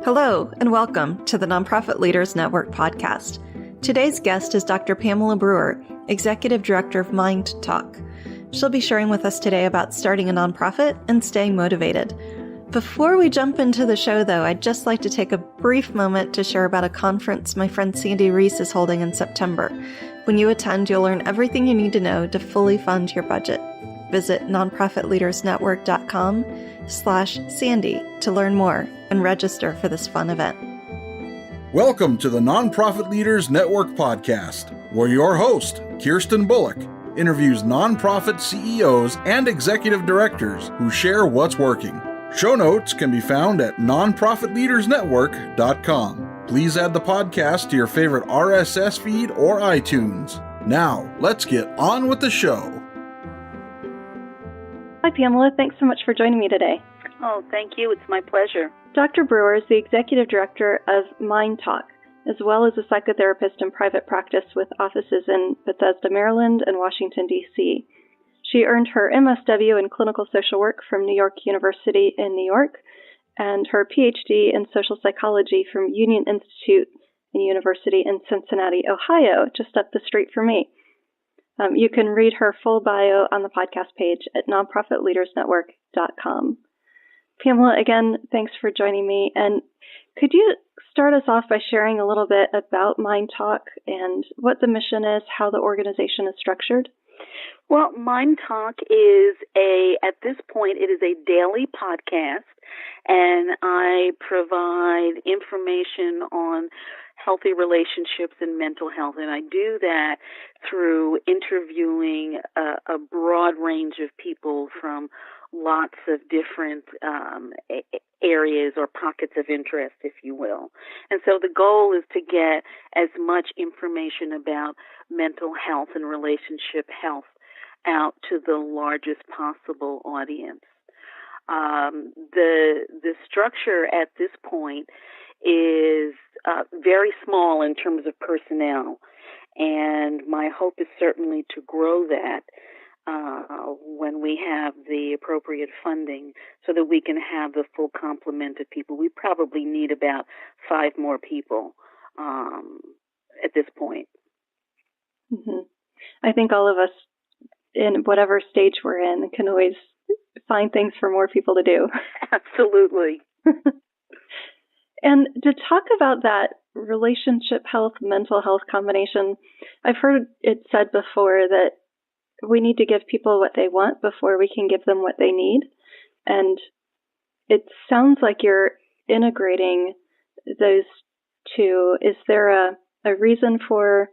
Hello, and welcome to the Nonprofit Leaders Network podcast. Today's guest is Dr. Pamela Brewer, Executive Director of Mind Talk. She'll be sharing with us today about starting a nonprofit and staying motivated. Before we jump into the show, though, I'd just like to take a brief moment to share about a conference my friend Sandy Reese is holding in September. When you attend, you'll learn everything you need to know to fully fund your budget. Visit nonprofitleadersnetwork.com/Sandy to learn more and register for this fun event. Welcome to the Nonprofit Leaders Network podcast, where your host, Kirsten Bullock, interviews nonprofit CEOs and executive directors who share what's working. Show notes can be found at nonprofitleadersnetwork.com. Please add the podcast to your favorite RSS feed or iTunes. Now, let's get on with the show. Hi, Pamela. Thanks so much for joining me today. Oh, thank you. It's my pleasure. Dr. Brewer is the Executive Director of Mind Talk, as well as a psychotherapist in private practice with offices in Bethesda, Maryland and Washington, D.C. She earned her MSW in Clinical Social Work from New York University in New York and her PhD in Social Psychology from Union Institute and University in Cincinnati, Ohio, just up the street from me. You can read her full bio on the podcast page at nonprofitleadersnetwork.com. Pamela, again, thanks for joining me. And could you start us off by sharing a little bit about Mind Talk and what the mission is, how the organization is structured? Well, Mind Talk is at this point, it is a daily podcast, and I provide information on healthy relationships and mental health, and I do that through interviewing a broad range of people from lots of different areas or pockets of interest, if you will. And so the goal is to get as much information about mental health and relationship health out to the largest possible audience. The structure at this point is very small in terms of personnel, and my hope is certainly to grow that when we have the appropriate funding so that we can have the full complement of people. We probably need about 5 more people at this point. Mm-hmm. I think all of us in whatever stage we're in can always find things for more people to do. Absolutely. And to talk about that relationship health, mental health combination, I've heard it said before that we need to give people what they want before we can give them what they need. And it sounds like you're integrating those two. Is there a reason for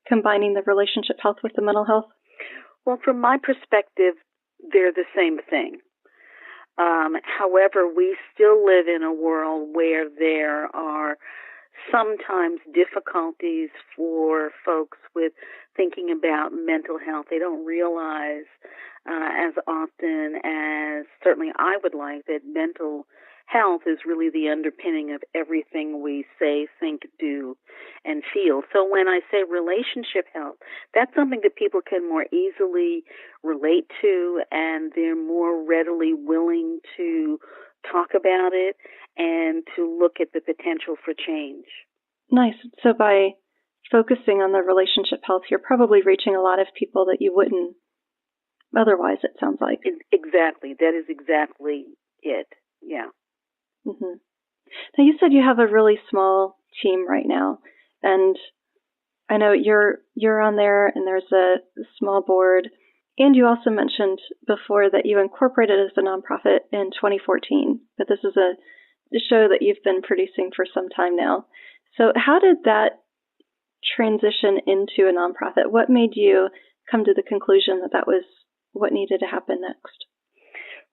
combining the relationship health with the mental health? Well, from my perspective, they're the same thing. However, we still live in a world where there are sometimes difficulties for folks with thinking about mental health. They don't realize as often as certainly I would like that mental health is really the underpinning of everything we say, think, do, and feel. So when I say relationship health, that's something that people can more easily relate to, and they're more readily willing to talk about it and to look at the potential for change. Nice. So by focusing on the relationship health, you're probably reaching a lot of people that you wouldn't otherwise, it sounds like. Exactly. That is exactly it. Yeah. Mm-hmm. Now, you said you have a really small team right now, and I know you're on there, and there's a small board, and you also mentioned before that you incorporated as a nonprofit in 2014, but this is a show that you've been producing for some time now. So how did that transition into a nonprofit? What made you come to the conclusion that that was what needed to happen next?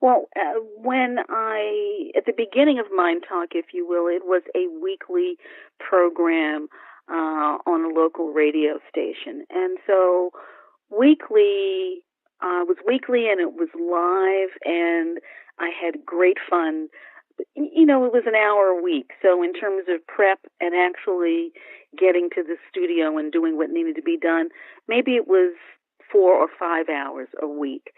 Well, at the beginning of Mind Talk, if you will, it was a weekly program on a local radio station. And so weekly, it was weekly and it was live, and I had great fun. You know, it was an hour a week. So in terms of prep and actually getting to the studio and doing what needed to be done, maybe it was 4 or 5 hours a week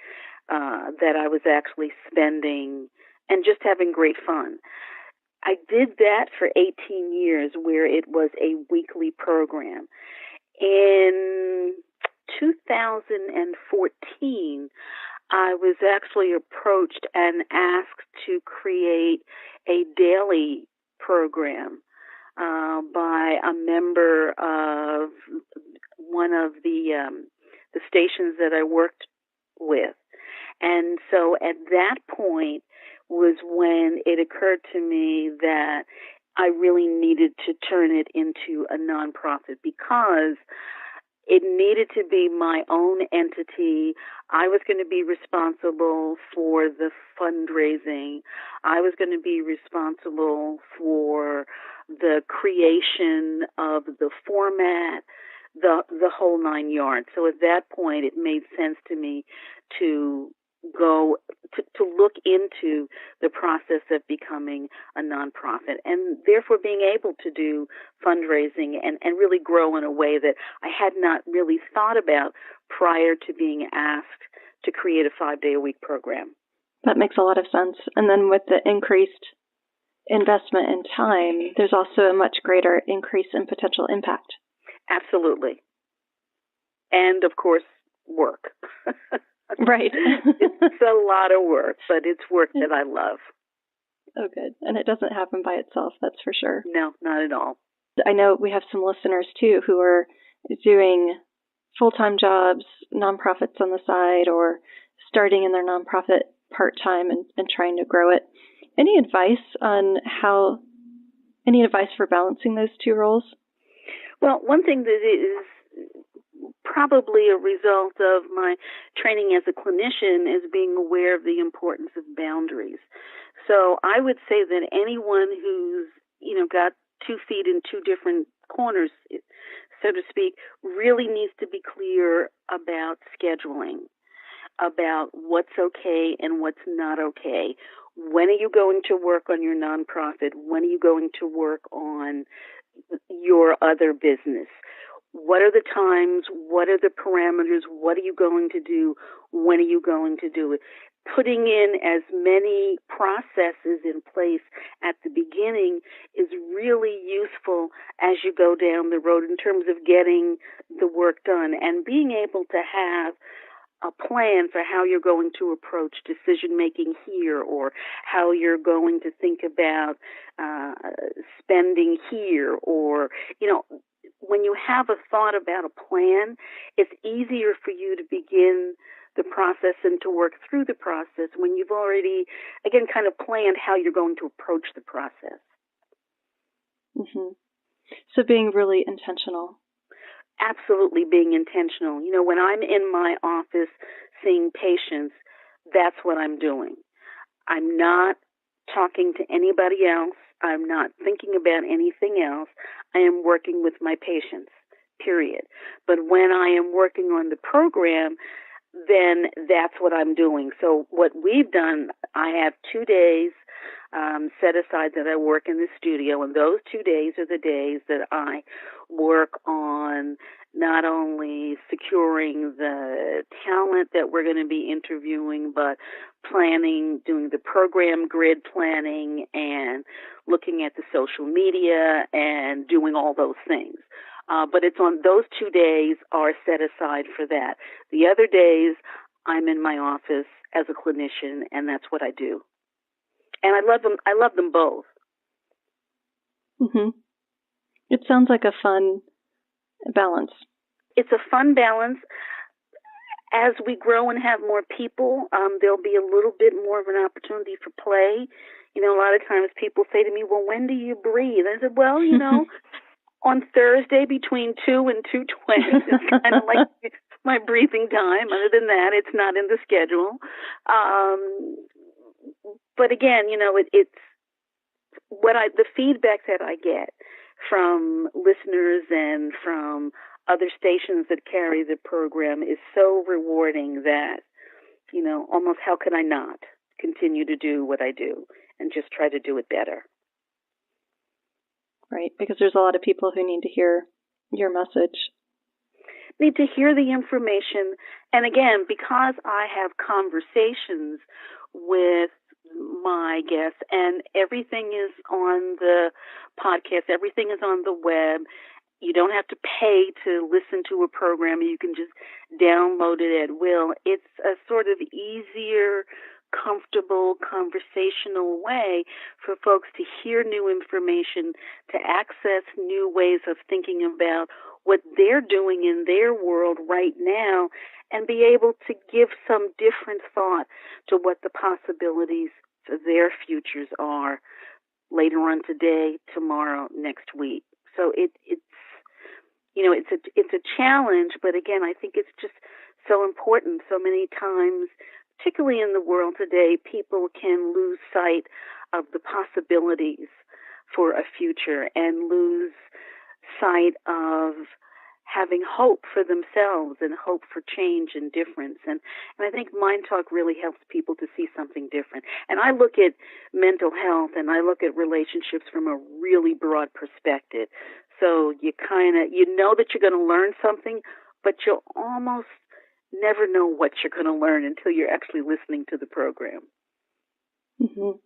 that I was actually spending and just having great fun. I did that for 18 years where it was a weekly program. In 2014, I was actually approached and asked to create a daily program by a member of one of the stations that I worked with. And so at that point was when it occurred to me that I really needed to turn it into a nonprofit because it needed to be my own entity. I was going to be responsible for the fundraising. I was going to be responsible for the creation of the format, the whole 9 yards. So at that point, it made sense to me to go to look into the process of becoming a nonprofit and therefore being able to do fundraising and really grow in a way that I had not really thought about prior to being asked to create a 5-day-a-week program. That makes a lot of sense. And then with the increased investment in time, there's also a much greater increase in potential impact. Absolutely. And, of course, work. Right. It's a lot of work, but it's work that I love. Oh, good. And it doesn't happen by itself, that's for sure. No, not at all. I know we have some listeners, too, who are doing full-time jobs, nonprofits on the side, or starting in their nonprofit part-time and trying to grow it. Any advice for balancing those two roles? Well, one thing that is probably a result of my training as a clinician is being aware of the importance of boundaries. So I would say that anyone who's, got 2 feet in 2 different corners, so to speak, really needs to be clear about scheduling, about what's okay and what's not okay. When are you going to work on your nonprofit? When are you going to work on your other business? What are the times? What are the parameters? What are you going to do? When are you going to do it? Putting in as many processes in place at the beginning is really useful as you go down the road in terms of getting the work done and being able to have a plan for how you're going to approach decision-making here or how you're going to think about spending here or, when you have a thought about a plan, it's easier for you to begin the process and to work through the process when you've already, again, kind of planned how you're going to approach the process. Mm-hmm. So being really intentional. Absolutely being intentional. When I'm in my office seeing patients, that's what I'm doing. I'm not talking to anybody else. I'm not thinking about anything else. I am working with my patients, period. But when I am working on the program, then that's what I'm doing. So what we've done, I have 2 days set aside that I work in the studio, and those 2 days are the days that I work on not only securing the talent that we're going to be interviewing, but planning, doing the program grid planning, and looking at the social media and doing all those things. But it's on those 2 days are set aside for that. The other days, I'm in my office as a clinician, and that's what I do. And I love them. I love them both. Mm-hmm. It sounds like a fun balance. It's a fun balance. As we grow and have more people, there'll be a little bit more of an opportunity for play. A lot of times people say to me, well, when do you breathe? I said, well, on Thursday between 2 and 2:20, it's kind of like my breathing time. Other than that, it's not in the schedule. But again, it's the feedback that I get from listeners and from other stations that carry the program is so rewarding that, almost how could I not continue to do what I do and just try to do it better? Right, because there's a lot of people who need to hear your message. Need to hear the information. And again, because I have conversations with my guests, and everything is on the podcast. Everything is on the web. You don't have to pay to listen to a program. You can just download it at will. It's a sort of easier, comfortable, conversational way for folks to hear new information, to access new ways of thinking about what they're doing in their world right now, and be able to give some different thought to what the possibilities for their futures are later on today, tomorrow, next week. So it's a challenge, but again, I think it's just so important. So many times, particularly in the world today, people can lose sight of the possibilities for a future and lose sight of having hope for themselves and hope for change and difference. And I think Mind Talk really helps people to see something different. And I look at mental health and I look at relationships from a really broad perspective. So you know that you're going to learn something, but you'll almost never know what you're going to learn until you're actually listening to the program. Mm-hmm.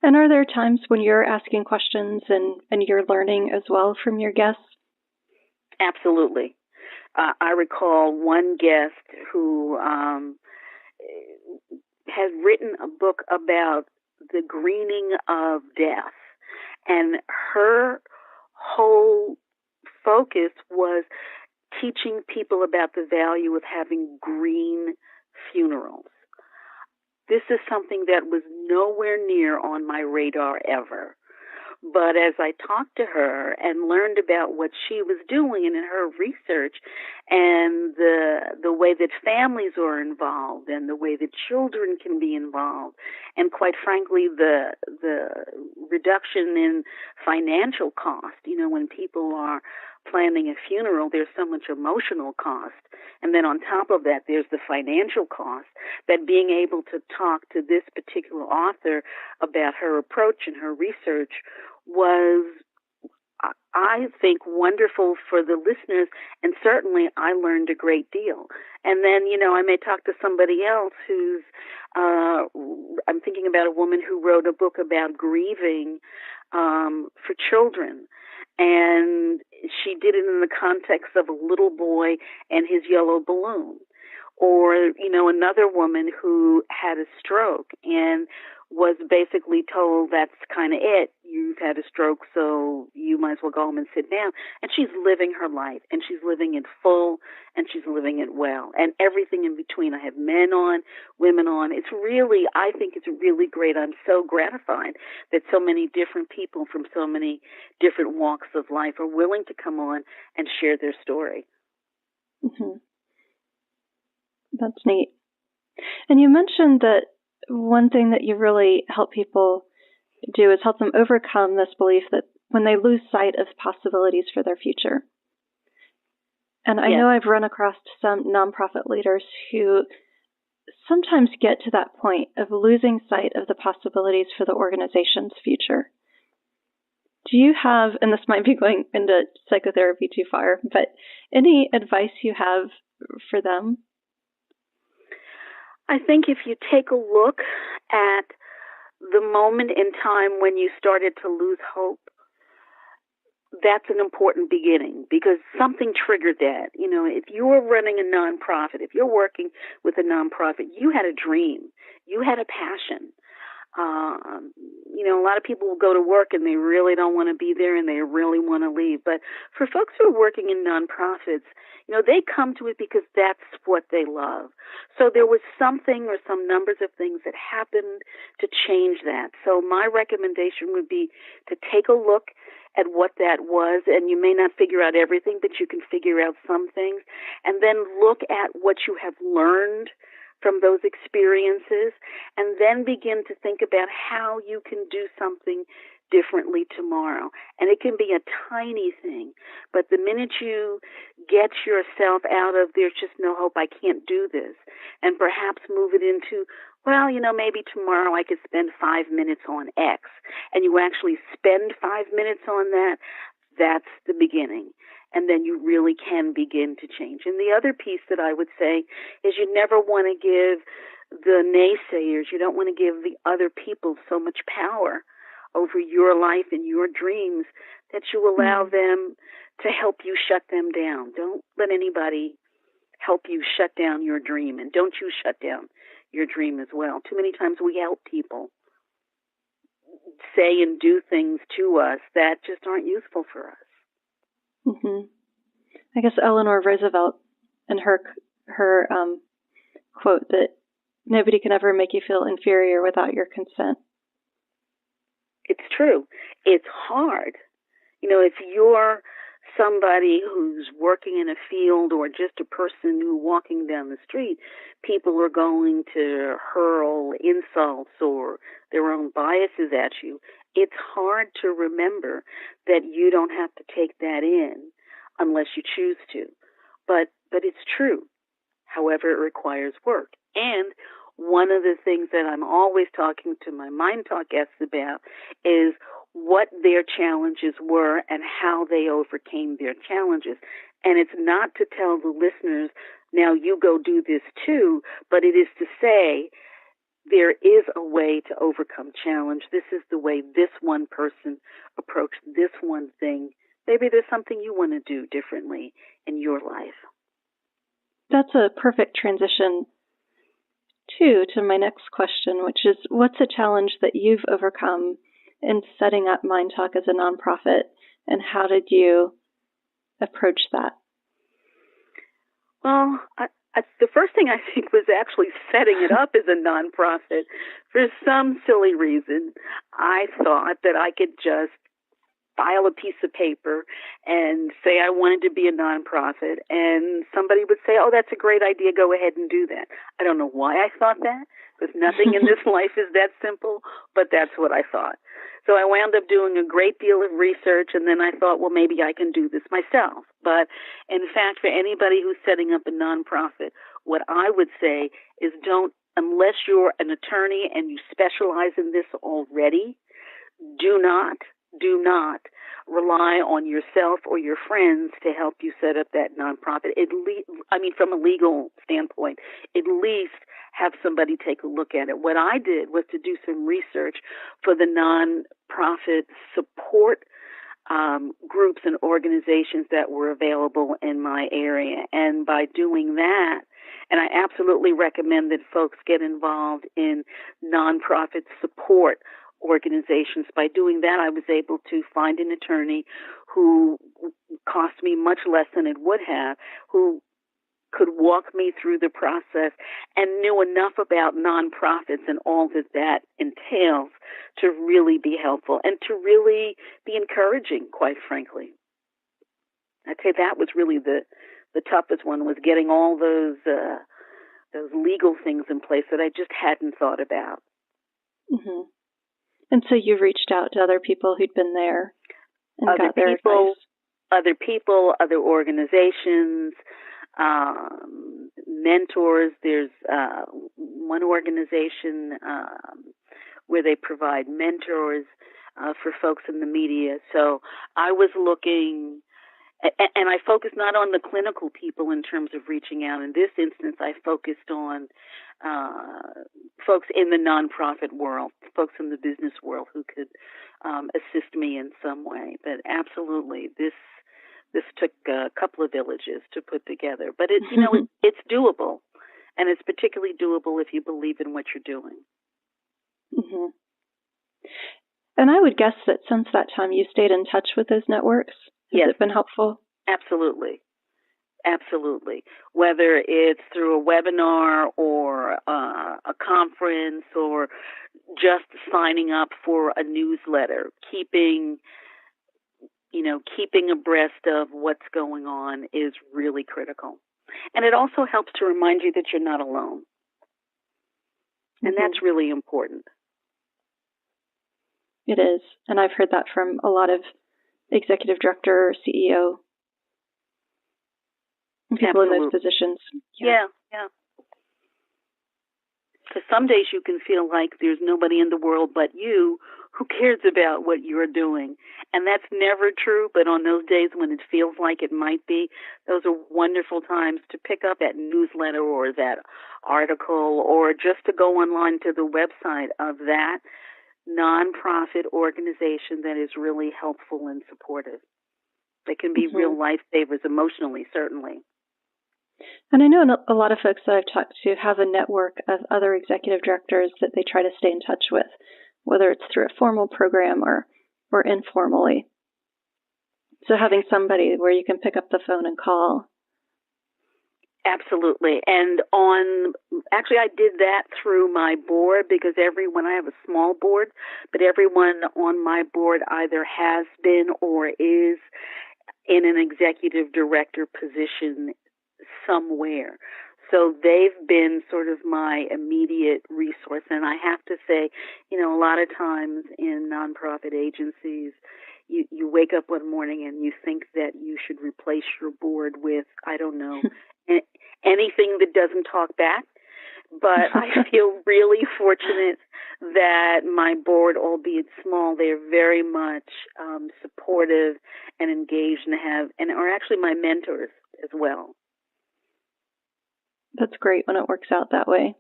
And are there times when you're asking questions and you're learning as well from your guests? Absolutely. I recall one guest who has written a book about the greening of death, and her whole focus was teaching people about the value of having green funerals. This is something that was nowhere near on my radar ever. But as I talked to her and learned about what she was doing and in her research and the way that families are involved and the way that children can be involved, and quite frankly, the reduction in financial cost, when people are planning a funeral, there's so much emotional cost. And then on top of that, there's the financial cost, that being able to talk to this particular author about her approach and her research was, I think, wonderful for the listeners, and certainly I learned a great deal. And then, I may talk to somebody else who's, I'm thinking about a woman who wrote a book about grieving for children. And she did it in the context of a little boy and his yellow balloon. Or, another woman who had a stroke and was basically told, that's kind of it. You've had a stroke, so you might as well go home and sit down. And she's living her life, and she's living it full, and she's living it well. And everything in between. I have men on, women on. I think it's really great. I'm so gratified that so many different people from so many different walks of life are willing to come on and share their story. Mm-hmm. That's neat. And you mentioned that one thing that you really help people do is help them overcome this belief that when they lose sight of possibilities for their future. And I know I've run across some nonprofit leaders who sometimes get to that point of losing sight of the possibilities for the organization's future. Do you have, and this might be going into psychotherapy too far, but any advice you have for them? I think if you take a look at the moment in time when you started to lose hope, that's an important beginning, because something triggered that. If you're running a nonprofit, if you're working with a nonprofit, you had a dream, you had a passion. A lot of people will go to work and they really don't want to be there and they really want to leave. But for folks who are working in nonprofits, they come to it because that's what they love. So there was something or some numbers of things that happened to change that. So my recommendation would be to take a look at what that was, and you may not figure out everything, but you can figure out some things, and then look at what you have learned from those experiences, and then begin to think about how you can do something differently tomorrow. And it can be a tiny thing, but the minute you get yourself out of there's just no hope, I can't do this, and perhaps move it into, well, maybe tomorrow I could spend 5 minutes on X, and you actually spend 5 minutes on that, that's the beginning. And then you really can begin to change. And the other piece that I would say is you never want to give the naysayers. You don't want to give the other people so much power over your life and your dreams that you allow them to help you shut them down. Don't let anybody help you shut down your dream, and don't you shut down your dream as well. Too many times we help people say and do things to us that just aren't useful for us. I guess Eleanor Roosevelt and her quote that nobody can ever make you feel inferior without your consent. It's true. It's hard. You know, if you're somebody who's working in a field or just a person who's walking down the street, people are going to hurl insults or their own biases at you. It's hard to remember that you don't have to take that in unless you choose to. But it's true. However, it requires work. And one of the things that I'm always talking to my Mind Talk guests about is what their challenges were and how they overcame their challenges. And it's not to tell the listeners, now you go do this too, but it is to say there is a way to overcome challenge. This is the way this one person approached this one thing. Maybe there's something you want to do differently in your life. That's a perfect transition to my next question, which is, what's a challenge that you've overcome in setting up Mind Talk as a nonprofit, and how did you approach that? Well, the first thing I think was actually setting it up as a nonprofit. For some silly reason, I thought that I could just file a piece of paper and say I wanted to be a nonprofit, and somebody would say, oh, that's a great idea, go ahead and do that. I don't know why I thought that, because nothing in this life is that simple, but that's what I thought. So I wound up doing a great deal of research, and then I thought, well, maybe I can do this myself. But in fact, for anybody who's setting up a nonprofit, what I would say is unless you're an attorney and you specialize in this already, do not rely on yourself or your friends to help you set up that nonprofit. From a legal standpoint, at least have somebody take a look at it. What I did was to do some research for the nonprofit support groups and organizations that were available in my area. And by doing that, and I absolutely recommend that folks get involved in nonprofit support organizations. By doing that, I was able to find an attorney who cost me much less than it would have, who could walk me through the process and knew enough about nonprofits and all that entails to really be helpful and to really be encouraging, quite frankly. I'd say that was really the toughest one, was getting all those legal things in place that I just hadn't thought about. Mm-hmm. And so you reached out to other people who'd been there and got their advice. Other people, other organizations, mentors. There's one organization where they provide mentors for folks in the media. So I was looking, and I focused not on the clinical people in terms of reaching out. In this instance, I focused on folks in the nonprofit world, folks in the business world who could assist me in some way. But absolutely, this took a couple of villages to put together. But it's doable, and it's particularly doable if you believe in what you're doing. Mm-hmm. And I would guess that since that time you stayed in touch with those networks. Has it been helpful? Absolutely. Absolutely. Whether it's through a webinar or a conference or just signing up for a newsletter, keeping abreast of what's going on is really critical. And it also helps to remind you that you're not alone. And that's really important. It is. And I've heard that from a lot of executive director or CEO people in those positions. Yeah. Because some days you can feel like there's nobody in the world but you who cares about what you're doing. And that's never true, but on those days when it feels like it might be, those are wonderful times to pick up that newsletter or that article, or just to go online to the website of that nonprofit organization that is really helpful and supportive. They can be real lifesavers emotionally, certainly. And I know a lot of folks that I've talked to have a network of other executive directors that they try to stay in touch with, whether it's through a formal program or informally. So having somebody where you can pick up the phone and call. Absolutely. And actually I did that through my board, because I have a small board, but everyone on my board either has been or is in an executive director position somewhere. So they've been sort of my immediate resource. And I have to say, a lot of times in nonprofit agencies, you wake up one morning and you think that you should replace your board with, I don't know, anything that doesn't talk back. But I feel really fortunate that my board, albeit small, they're very much supportive and engaged and are actually my mentors as well. That's great when it works out that way.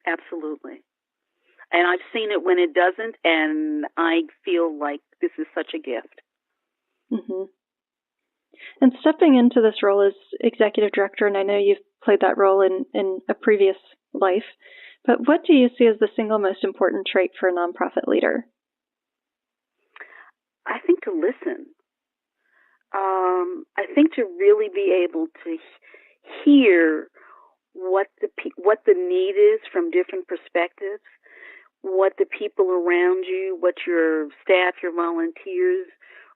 Absolutely. And I've seen it when it doesn't, and I feel like this is such a gift. Mm-hmm. And stepping into this role as executive director, and I know you've played that role in a previous life, but what do you see as the single most important trait for a nonprofit leader? I think to listen. I think to really be able to hear what the need is from different perspectives, what the people around you, what your staff, your volunteers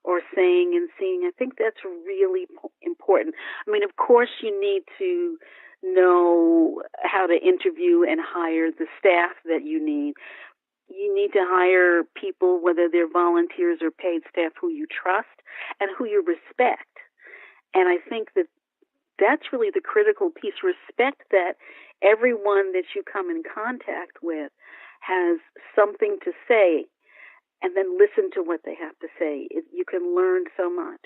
are saying and seeing. I think that's really important. I mean, of course, you need to know how to interview and hire the staff that you need. You need to hire people, whether they're volunteers or paid staff, who you trust and who you respect. And I think that that's really the critical piece. Respect that everyone that you come in contact with has something to say, and then listen to what they have to say. You can learn so much.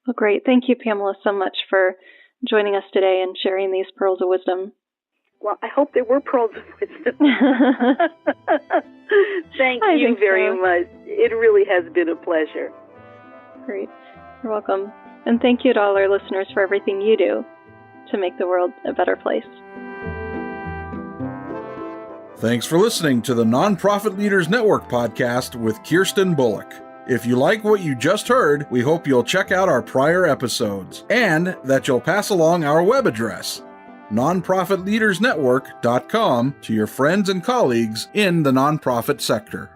Well, great. Thank you, Pamela, so much for joining us today and sharing these pearls of wisdom. Well, I hope there were pearls of wisdom. Thank you very much. It really has been a pleasure. Great. You're welcome. And thank you to all our listeners for everything you do to make the world a better place. Thanks for listening to the Nonprofit Leaders Network podcast with Kirsten Bullock. If you like what you just heard, we hope you'll check out our prior episodes and that you'll pass along our web address, nonprofitleadersnetwork.com, to your friends and colleagues in the nonprofit sector.